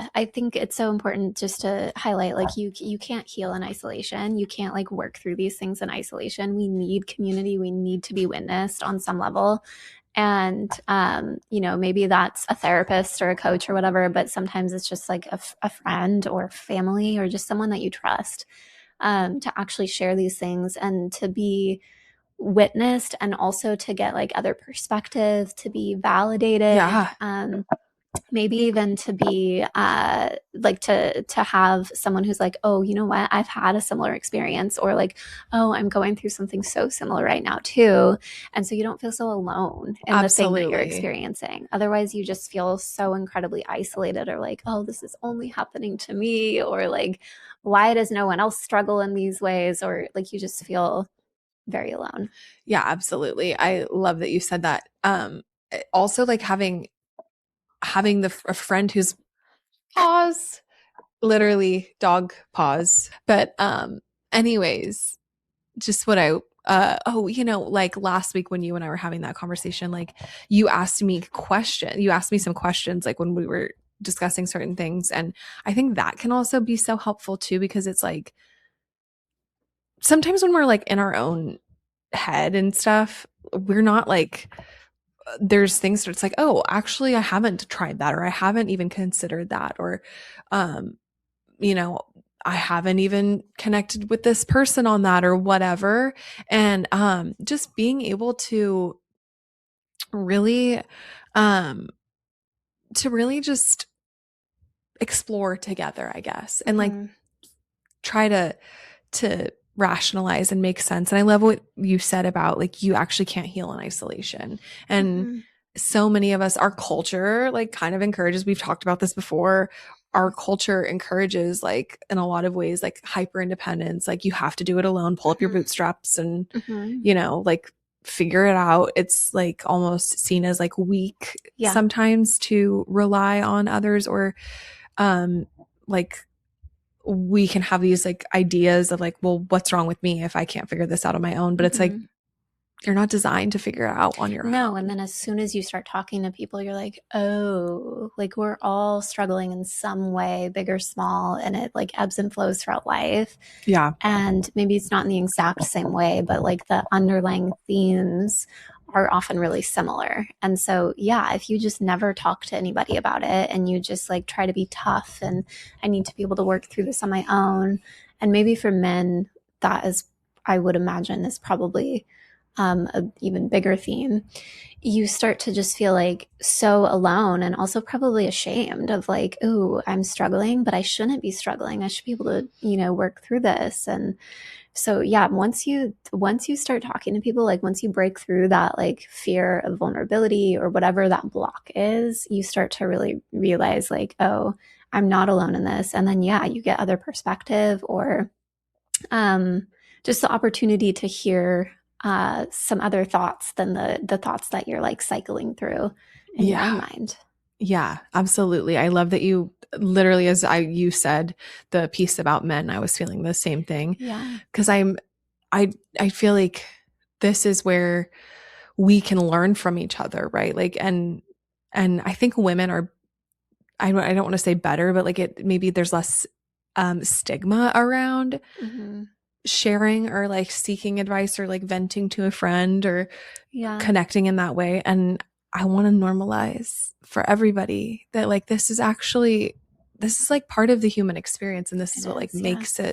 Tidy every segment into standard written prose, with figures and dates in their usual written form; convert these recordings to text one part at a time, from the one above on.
Yeah, I think it's so important just to highlight like you can't heal in isolation. You can't like work through these things in isolation. We need community. We need to be witnessed on some level. And maybe that's a therapist or a coach or whatever, but sometimes it's just like a friend or family or just someone that you trust to actually share these things and to be witnessed and also to get like other perspective, to be validated. Yeah. Maybe even to be like to have someone who's like, oh, you know what, I've had a similar experience, or like, oh, I'm going through something so similar right now too. And so you don't feel so alone in the thing that you're Absolutely. experiencing. Otherwise you just feel so incredibly isolated, or like, oh, this is only happening to me, or like, why does no one else struggle in these ways, or like you just feel very alone. Yeah, absolutely. I love that you said that. Also like having a friend who's pause, literally dog pause. But anyways, just what I like last week when you and I were having that conversation, like you asked me some questions like when we were discussing certain things. And I think that can also be so helpful too, because it's like sometimes when we're like in our own head and stuff, we're not like there's things that it's like, oh, actually I haven't tried that, or I haven't even considered that, or um you know, I haven't even connected with this person on that or whatever. And just being able really um to really just explore together, I guess. And like Mm-hmm. try to rationalize and make sense. And I love what you said about like you actually can't heal in isolation. And Mm-hmm. so many of us, our culture like kind of encourages, we've talked about this before, our culture encourages like in a lot of ways like hyper independence, like you have to do it alone, pull up your bootstraps and Mm-hmm. like figure it out. It's like almost seen as like weak Yeah. sometimes to rely on others, or like we can have these like ideas of like, well, what's wrong with me if I can't figure this out on my own? But it's like Mm-hmm. you're not designed to figure it out on your No, and own. then as soon as you start talking to people, you're like, oh, like we're all struggling in some way, big or small, and it like ebbs and flows throughout life. Yeah. And maybe it's not in the exact same way, but like the underlying themes are often really similar. And so, yeah, if you just never talk to anybody about it and you just like try to be tough and I need to be able to work through this on my own. And maybe for men, that is, I would imagine, is probably a even bigger theme. You start to just feel like so alone and also probably ashamed of like, oh, I'm struggling, but I shouldn't be struggling. I should be able to, work through this. And so yeah, once you start talking to people, like once you break through that like fear of vulnerability or whatever that block is, you start to really realize like, oh, I'm not alone in this. And then yeah, you get other perspective, or um, just the opportunity to hear some other thoughts than the thoughts that you're like cycling through in your own Yeah. mind. Yeah, absolutely. I love that you literally, as you said, the piece about men, I was feeling the same thing Yeah. because I feel like this is where we can learn from each other, right? Like, and I think women are, I don't want to say better, but like it, maybe there's less stigma around Mm-hmm. sharing or like seeking advice or like venting to a friend or Yeah. connecting in that way. And I want to normalize for everybody that like this is like part of the human experience, and this It is what like is. Yeah.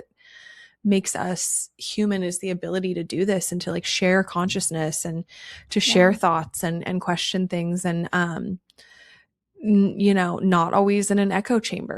makes us human, is the ability to do this and to like share consciousness and to share Yeah. thoughts and question things, and not always in an echo chamber.